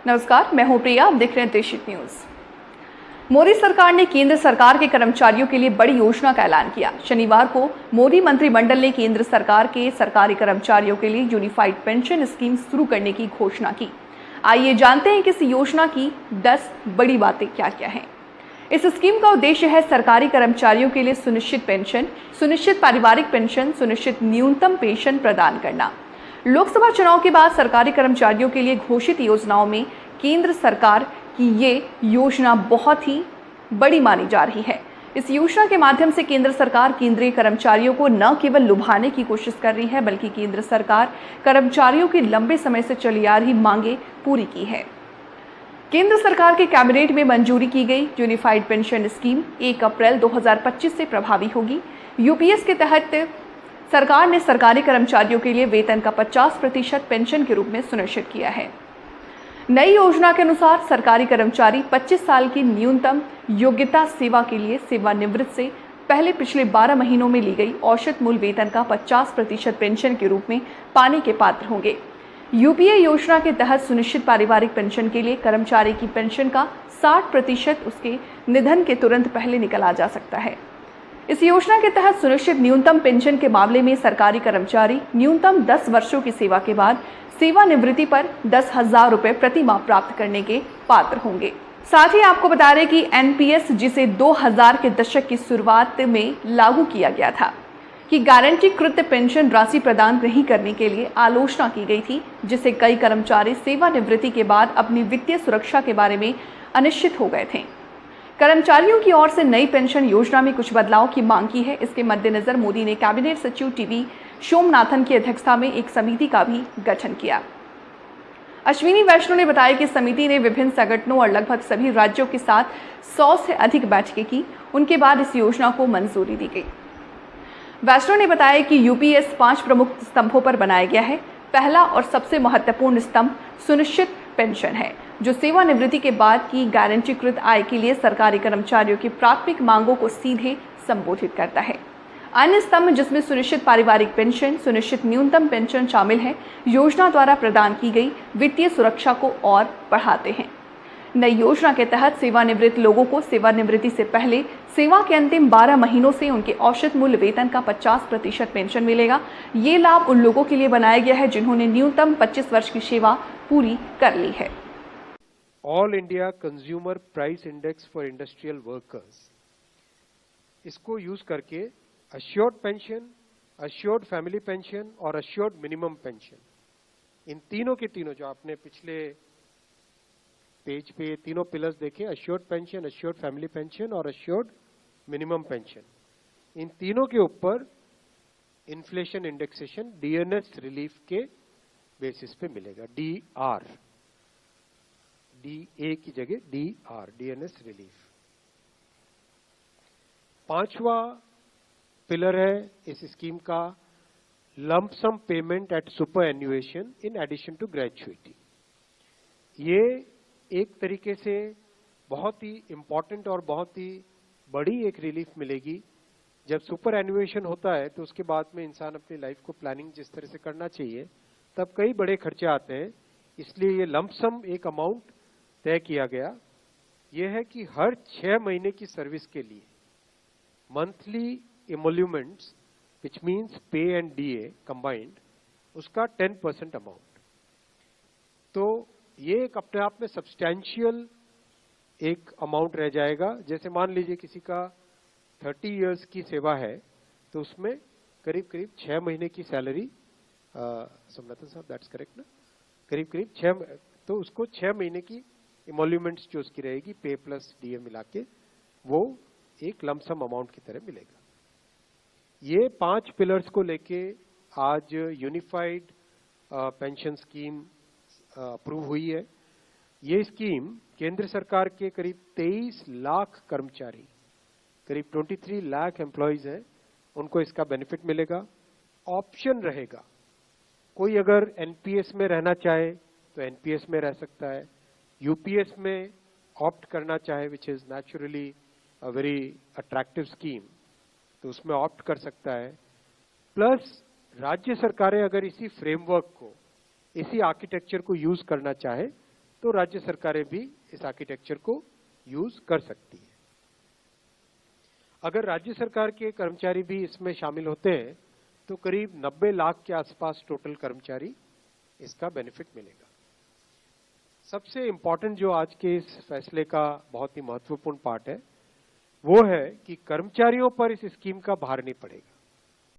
नमस्कार, मैं हूं प्रिया। आप देख रहे हैं देशहित न्यूज। मोदी सरकार ने केंद्र सरकार के कर्मचारियों के लिए बड़ी योजना का ऐलान किया। शनिवार को मोदी मंत्रिमंडल ने केंद्र सरकार के सरकारी कर्मचारियों के लिए यूनिफाइड पेंशन स्कीम शुरू करने की घोषणा की। आइए जानते हैं कि इस योजना की 10 बड़ी बातें क्या क्या हैं। इस स्कीम का उद्देश्य है सरकारी कर्मचारियों के लिए सुनिश्चित पेंशन, सुनिश्चित पारिवारिक पेंशन, सुनिश्चित न्यूनतम पेंशन प्रदान करना। लोकसभा चुनाव के बाद सरकारी कर्मचारियों के लिए घोषित योजनाओं में केंद्र सरकार की ये योजना बहुत ही बड़ी मानी जा रही है। इस योजना के माध्यम से केंद्र सरकार केंद्रीय कर्मचारियों को न केवल लुभाने की कोशिश कर रही है, बल्कि केंद्र सरकार कर्मचारियों की लंबे समय से चली आ रही मांगे पूरी की है। केंद्र सरकार के कैबिनेट में मंजूरी की गई यूनिफाइड पेंशन स्कीम 1 अप्रैल 2025 से प्रभावी होगी। यूपीएस के तहत सरकार ने सरकारी कर्मचारियों के लिए वेतन का 50% पेंशन के रूप में सुनिश्चित किया है। नई योजना के अनुसार सरकारी कर्मचारी 25 साल की न्यूनतम योग्यता सेवा के लिए सेवानिवृत्त से पहले पिछले 12 महीनों में ली गई औसत मूल वेतन का 50% पेंशन के रूप में पाने के पात्र होंगे। यूपीए योजना के तहत सुनिश्चित पारिवारिक पेंशन के लिए कर्मचारी की पेंशन का 60% उसके निधन के तुरंत पहले निकाला जा सकता है। इस योजना के तहत सुनिश्चित न्यूनतम पेंशन के मामले में सरकारी कर्मचारी न्यूनतम 10 वर्षों की सेवा के बाद सेवानिवृत्ति पर 10,000 रुपए प्रति माह प्राप्त करने के पात्र होंगे। साथ ही आपको बता दें कि एनपीएस, जिसे 2000 के दशक की शुरुआत में लागू किया गया था, कि गारंटीकृत पेंशन राशि प्रदान नहीं करने के लिए आलोचना की गई थी, जिससे कई कर्मचारी सेवानिवृत्ति के बाद अपनी वित्तीय सुरक्षा के बारे में अनिश्चित हो गए थे। कर्मचारियों की ओर से नई पेंशन योजना में कुछ बदलाव की मांग की है। इसके मद्देनजर मोदी ने कैबिनेट सचिव टीवी सोमनाथन की अध्यक्षता में एक समिति का भी गठन किया। अश्विनी वैष्णव ने बताया कि समिति ने विभिन्न संगठनों और लगभग सभी राज्यों के साथ 100 से अधिक बैठकें की। उनके बाद इस योजना को मंजूरी दी गई। वैष्णव ने बताया कि यूपीएस 5 प्रमुख स्तंभों पर बनाया गया है। पहला और सबसे महत्वपूर्ण स्तंभ सुनिश्चित पेंशन है, जो सेवानिवृत्ति के बाद की गारंटीकृत आय के लिए सरकारी कर्मचारियों की प्राथमिक मांगों को सीधे संबोधित करता है। अन्य स्तंभ, जिसमें सुनिश्चित पारिवारिक पेंशन, सुनिश्चित न्यूनतम पेंशन शामिल है, योजना द्वारा प्रदान की गई वित्तीय सुरक्षा को और बढ़ाते हैं। नई योजना के तहत सेवानिवृत्त लोगों को सेवानिवृत्ति से पहले सेवा के अंतिम 12 महीनों से उनके औसत मूल्य वेतन का 50% पेंशन मिलेगा। ये लाभ उन लोगों के लिए बनाया गया है जिन्होंने न्यूनतम 25 वर्ष की सेवा पूरी कर ली है। All India consumer price index for industrial workers, इसको यूज करके assured pension, assured family pension और अश्योर्ड मिनिमम पेंशन, इन तीनों के तीनों जो आपने पिछले पेज पे तीनों पिलर्स देखे, assured pension, assured family pension और अश्योर्ड मिनिमम पेंशन, इन तीनों के ऊपर इन्फ्लेशन इंडेक्सेशन डीएनएस रिलीफ के बेसिस पे मिलेगा। डीआर, डीए की जगह डीआर, डीएनएस रिलीफ। 5वां पिलर है इस स्कीम का lump sum payment at superannuation in addition to gratuity. ये एक तरीके से बहुत ही इंपॉर्टेंट और बहुत ही बड़ी एक रिलीफ मिलेगी। जब सुपर एन्युएशन होता है तो उसके बाद में इंसान अपनी लाइफ को प्लानिंग जिस तरह से करना चाहिए, तब कई बड़े खर्चे आते हैं। इसलिए ये लंप सम एक अमाउंट तय किया गया। यह है कि हर 6 महीने की सर्विस के लिए मंथली एमोल्यूमेंट्स, विच मीन्स पे एंड डीए कंबाइंड, उसका 10% अमाउंट। तो ये एक अपने आप में सब्सटैंशियल एक अमाउंट रह जाएगा। जैसे मान लीजिए किसी का 30 इयर्स की सेवा है तो उसमें करीब करीब 6 महीने की सैलरी, सोमनाथन साहब दैट्स करेक्ट ना, करीब करीब 6, तो उसको 6 महीने की इमोल्यूमेंट्स जो उसकी रहेगी पे प्लस डीए मिला के, वो एक लमसम अमाउंट की तरह मिलेगा। ये 5 पिलर्स को लेके आज यूनिफाइड पेंशन स्कीम अप्रूव हुई है। ये स्कीम केंद्र सरकार के करीब 23 लाख कर्मचारी, करीब 23 लाख एम्प्लॉयज हैं, उनको इसका बेनिफिट मिलेगा। ऑप्शन रहेगा, कोई अगर एनपीएस में रहना चाहे तो एनपीएस में रह सकता है, यूपीएस में ऑप्ट करना चाहे, which is naturally a very attractive scheme, तो उसमें ऑप्ट कर सकता है। प्लस राज्य सरकारें अगर इसी फ्रेमवर्क को, इसी आर्किटेक्चर को यूज करना चाहे तो राज्य सरकारें भी इस आर्किटेक्चर को यूज कर सकती है। अगर राज्य सरकार के कर्मचारी भी इसमें शामिल होते हैं तो करीब 90 लाख के आसपास टोटल कर्मचारी इसका बेनिफिट मिलेगा। सबसे इंपॉर्टेंट जो आज के इस फैसले का बहुत ही महत्वपूर्ण पार्ट है वो है कि कर्मचारियों पर इस स्कीम का भार नहीं पड़ेगा।